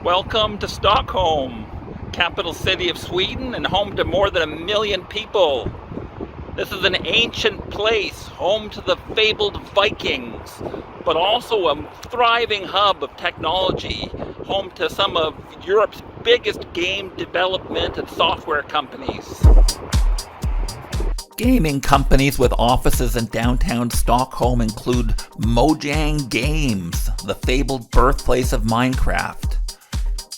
Welcome to Stockholm, capital city of Sweden and home to more than 1 million people. This is an ancient place, home to the fabled Vikings, but also a thriving hub of technology, home to some of Europe's biggest game development and software companies. Gaming companies with offices in downtown Stockholm include Mojang Games, the fabled birthplace of Minecraft;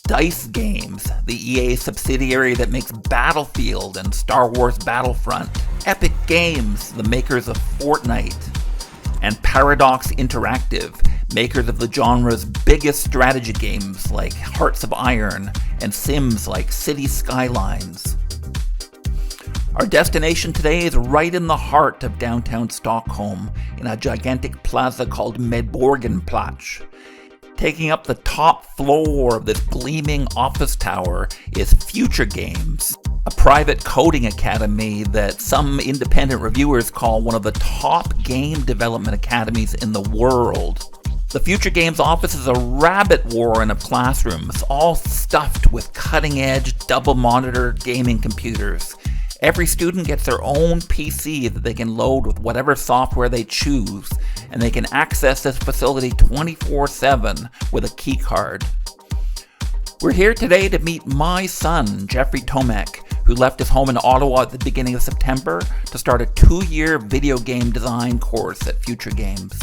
Dice Games, the EA subsidiary that makes Battlefield and Star Wars Battlefront; Epic Games, the makers of Fortnite; and Paradox Interactive, makers of the genre's biggest strategy games like Hearts of Iron and Sims like City Skylines. Our destination today is right in the heart of downtown Stockholm, in a gigantic plaza called Medborgarplatz. Taking up the top floor of this gleaming office tower is Future Games, a private coding academy that some independent reviewers call one of the top game development academies in the world. The Future Games office is a rabbit warren of classrooms, all stuffed with cutting-edge, double-monitor gaming computers. Every student gets their own PC that they can load with whatever software they choose, and they can access this facility 24/7 with a key card. We're here today to meet my son, Jeffrey Tomec, who left his home in Ottawa at the beginning of September to start a 2-year video game design course at Future Games.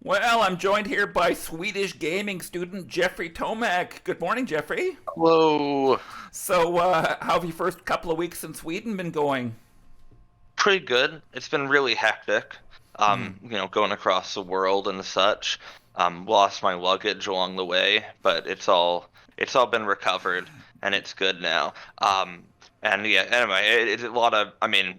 Well, I'm joined here by Swedish gaming student Jeffrey Tomec. Good morning, Jeffrey. Hello. So, how have your first couple of weeks in Sweden been going? Pretty good. It's been really hectic. Going across the world and such. Lost my luggage along the way, but it's all been recovered and it's good now. And yeah, anyway, it's a lot of,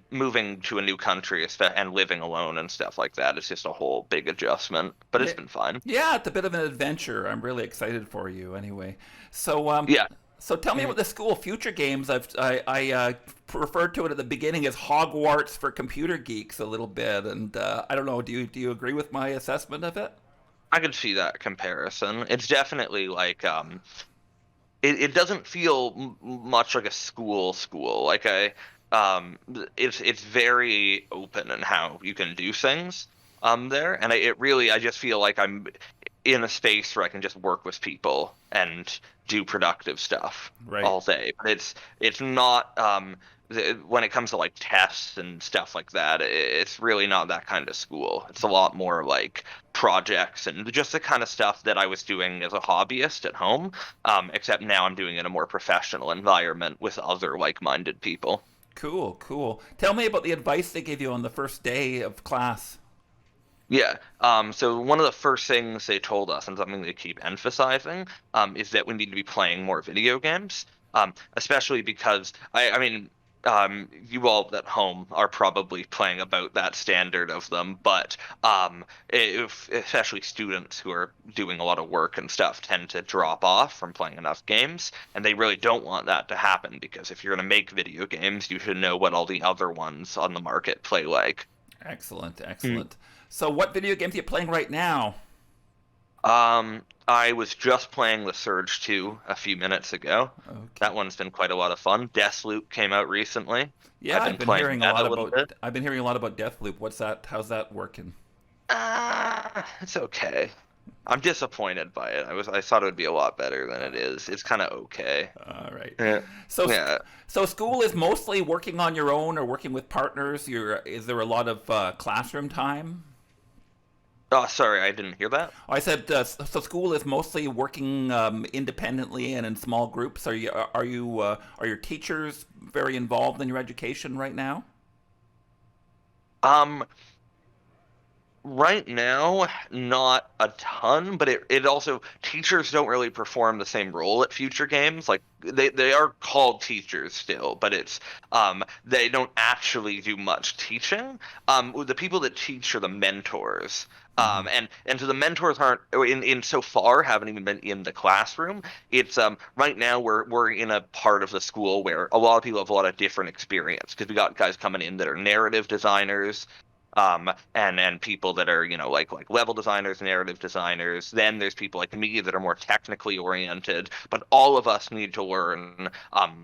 moving to a new country and living alone and stuff like that. It's just a whole big adjustment, but it's been fun. Yeah, it's a bit of an adventure. I'm really excited for you. Anyway, so Yeah. so tell me about the school Future Games. I referred to it at the beginning as Hogwarts for computer geeks a little bit, and I don't know. Do you agree with my assessment of it? I could see that comparison. It's definitely like it doesn't feel much like a school. Like it's very open in how you can do things there, and I just feel like I'm in a space where I can just work with people and do productive stuff Right. all day. But it's not when it comes to like tests and stuff like that, it's really not that kind of school. It's a lot more like projects and just the kind of stuff that I was doing as a hobbyist at home, except now I'm doing it in a more professional environment with other like-minded people. Cool, cool. Tell me about the advice they gave you on the first day of class. Yeah. So one of the first things they told us, and something they keep emphasizing, is that we need to be playing more video games, especially because you all at home are probably playing about that standard of them, but especially students who are doing a lot of work and stuff tend to drop off from playing enough games, and they really don't want that to happen because if you're going to make video games, you should know what all the other ones on the market play like. Excellent, excellent. So, what video games are you playing right now? I was just playing The Surge 2 a few minutes ago. Okay. That one's been quite a lot of fun. Deathloop came out recently. Yeah, I've been playing that a little bit. I've been hearing a lot about Deathloop. What's that? How's that working? It's okay. I'm disappointed by it. I thought it would be a lot better than it is. It's kind of okay. All right. Yeah. So, Yeah. so school is mostly working on your own or working with partners. Is there a lot of classroom time? Oh, sorry, I didn't hear that. I said so. School is mostly working independently and in small groups. Are your teachers very involved in your education right now? Um, Right now, not a ton, but it also teachers don't really perform the same role at Future Games. Like they are called teachers still, but it's they don't actually do much teaching. The people that teach are the mentors. Hmm. And so the mentors aren't in so far haven't even been in the classroom. It's right now we're in a part of the school where a lot of people have a lot of different experience because we got guys coming in that are narrative designers, and people that are, like level designers, narrative designers. Then there's people like me that are more technically oriented, but all of us need to learn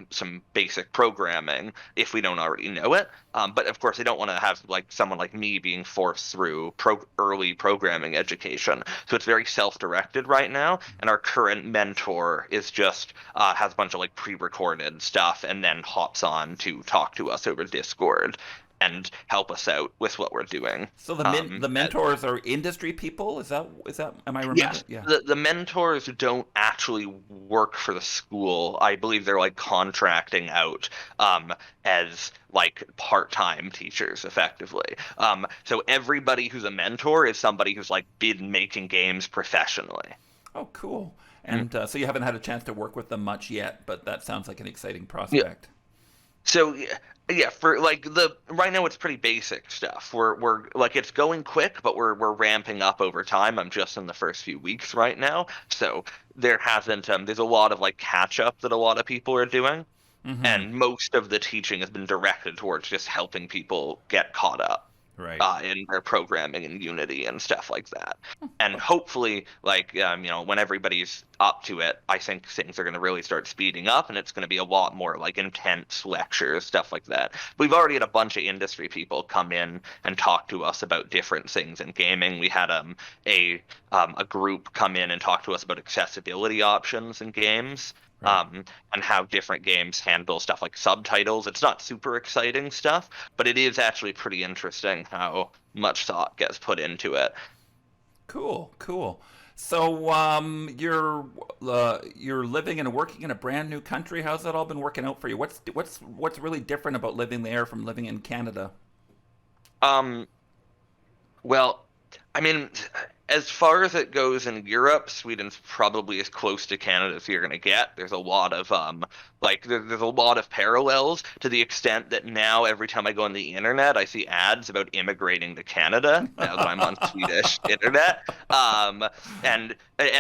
some basic programming if we don't already know it. But of course, I don't want to have like someone like me being forced through early programming education. So it's very self-directed right now, and our current mentor is just has a bunch of like pre-recorded stuff, and then hops on to talk to us over Discord and help us out with what we're doing. So the mentors are industry people? Is that am I remembering? Yes, Yeah. the mentors don't actually work for the school. I believe they're like contracting out as like part-time teachers effectively. So everybody who's a mentor is somebody who's like been making games professionally. Oh, cool. And so you haven't had a chance to work with them much yet, but that sounds like an exciting Yeah. prospect. So yeah, for like the right now it's pretty basic stuff. We're like it's going quick, but we're ramping up over time. I'm just in the first few weeks right now, so there hasn't there's a lot of like catch up that a lot of people are doing, Mm-hmm. and most of the teaching has been directed towards just helping people get caught up Right. in their programming and Unity and stuff like that. And hopefully, like when everybody's up to it, I think things are going to really start speeding up, and it's going to be a lot more like intense lectures, stuff like that. We've already had a bunch of industry people come in and talk to us about different things in gaming. We had a group come in and talk to us about accessibility options in games. Right. And how different games handle stuff like subtitles. It's not super exciting stuff, but it is actually pretty interesting how much thought gets put into it. Cool. Cool. So you're living and working in a brand new country. How's that all been working out for you? What's really different about living there from living in Canada? Um, well, I mean, as far as it goes in Europe, Sweden's probably as close to Canada as you're gonna get. There's a lot of there's a lot of parallels to the extent that now every time I go on the internet, I see ads about immigrating to Canada now that I'm on Swedish internet. And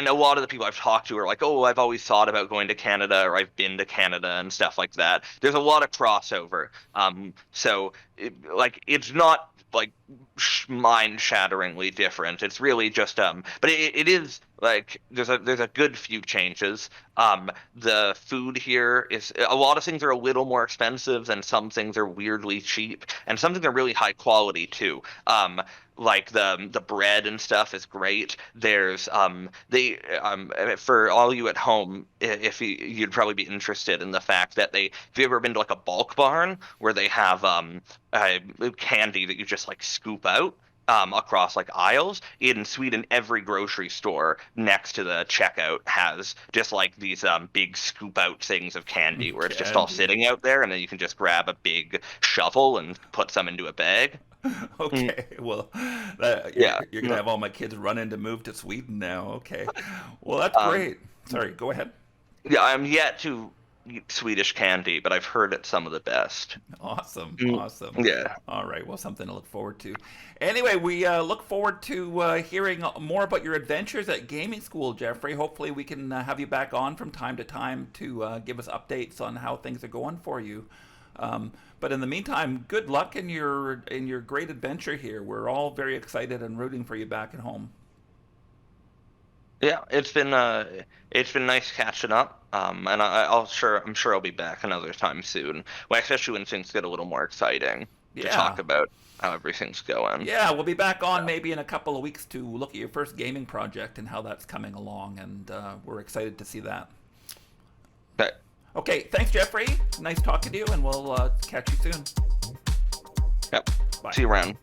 a lot of the people I've talked to are like, "Oh, I've always thought about going to Canada, or I've been to Canada and stuff like that." There's a lot of crossover. So it's not like mind-shatteringly different. It's really just but it is like there's a good few changes. The food here is a lot of things are a little more expensive, and some things are weirdly cheap, and some things are really high quality too. Like the bread and stuff is great. There's for all you at home, if you'd probably be interested in the fact that if you ever been to like a bulk barn where they have candy that you just like scoop out across like aisles. In Sweden, every grocery store next to the checkout has just like these big scoop out things of candy where it's just all Candy. sitting out there, and then you can just grab a big shovel and put some into a bag. Mm, Okay, well, yeah. you're gonna have all my kids running to move to Sweden now. Okay, well that's Um, great. Sorry, go ahead. yeah, I'm yet to eat Swedish candy, but I've heard it's some of the best. Awesome, Mm, awesome. yeah. All right, well, something to look forward to. Anyway, we look forward to hearing more about your adventures at gaming school, Jeffrey. Hopefully, we can have you back on from time to time to give us updates on how things are going for you. But in the meantime, good luck in your great adventure here. We're all very excited and rooting for you back at home. Yeah, it's been nice catching up. And I'm sure I'll be back another time soon. Well, especially when things get a little more exciting to talk Yeah. about how everything's going. Yeah, we'll be back on maybe in a couple of weeks to look at your first gaming project and how that's coming along, and we're excited to see that. Okay. Okay, thanks, Jeffrey. Nice talking to you, and we'll catch you soon. Yep. Bye. See you around.